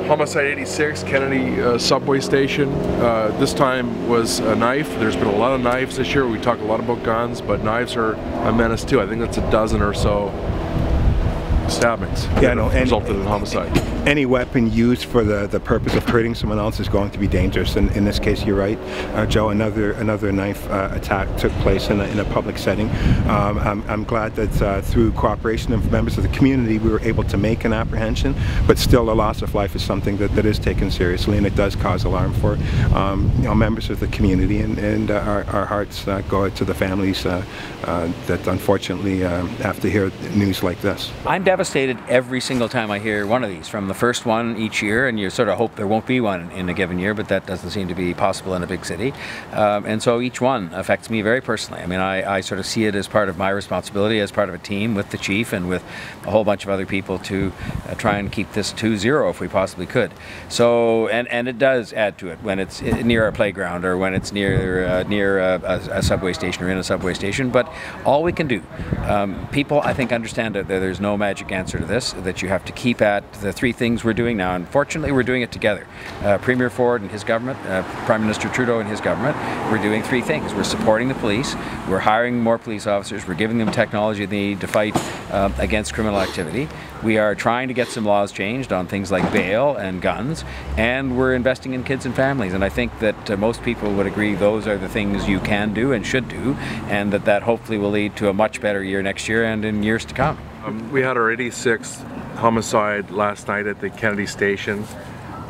Homicide 86, Kennedy subway station. This time was a knife. There's been a lot of knives this year. We talk a lot about guns, but knives are a menace too. I think that's a dozen or so stabbings resulted in homicide. Any weapon used for the purpose of hurting someone else is going to be dangerous. And in this case, you're right, Joe. Another knife attack took place in a public setting. I'm glad that through cooperation of members of the community, we were able to make an apprehension. But still, a loss of life is something that is taken seriously, and it does cause alarm for members of the community. And our hearts go out to the families that unfortunately have to hear news like this. I'm devastated every single time I hear one of these, from the first one each year, and you sort of hope there won't be one in a given year, but that doesn't seem to be possible in a big city. And so each one affects me very personally. I mean, I sort of see it as part of my responsibility as part of a team with the chief and with a whole bunch of other people to try and keep this to zero if we possibly could. So, and it does add to it when it's near a playground or when it's near a subway station or in a subway station. But all we can do, people I think understand that there's no magic answer to this, that you have to keep at the three things we're doing now, and fortunately we're doing it together. Premier Ford and his government, Prime Minister Trudeau and his government, we're doing three things. We're supporting the police, we're hiring more police officers, we're giving them technology they need to fight against criminal activity. We are trying to get some laws changed on things like bail and guns, and we're investing in kids and families. And I think that most people would agree those are the things you can do and should do, and that hopefully will lead to a much better year next year and in years to come. We had our 86th homicide last night at the Kennedy station,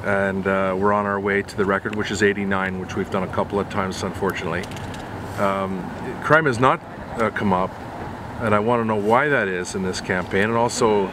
and we're on our way to the record, which is 89, which we've done a couple of times, unfortunately. Crime has not come up, and I want to know why that is in this campaign, and also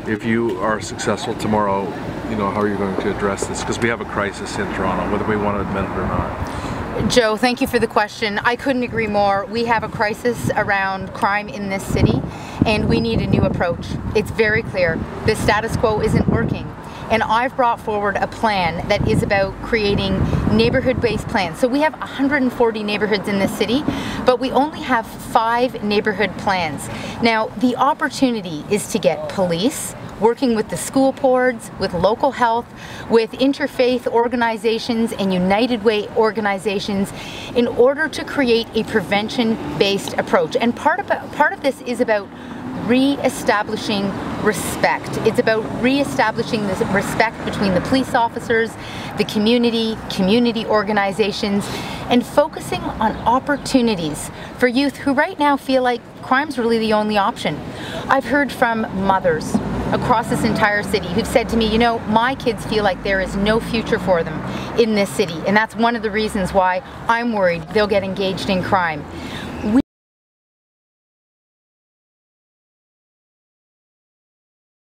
if you are successful tomorrow, you know, how are you going to address this? Because we have a crisis in Toronto, whether we want to admit it or not. Joe, thank you for the question. I couldn't agree more. We have a crisis around crime in this city, and we need a new approach. It's very clear. The status quo isn't working. And I've brought forward a plan that is about creating neighborhood-based plans. So we have 140 neighborhoods in this city, but we only have 5 neighborhood plans. Now, the opportunity is to get police, working with the school boards, with local health, with interfaith organizations and United Way organizations in order to create a prevention-based approach. And part of this is about re-establishing respect. It's about re-establishing this respect between the police officers, the community organizations, and focusing on opportunities for youth who right now feel like crime's really the only option. I've heard from mothers across this entire city who've said to me, you know, my kids feel like there is no future for them in this city, and that's one of the reasons why I'm worried they'll get engaged in crime.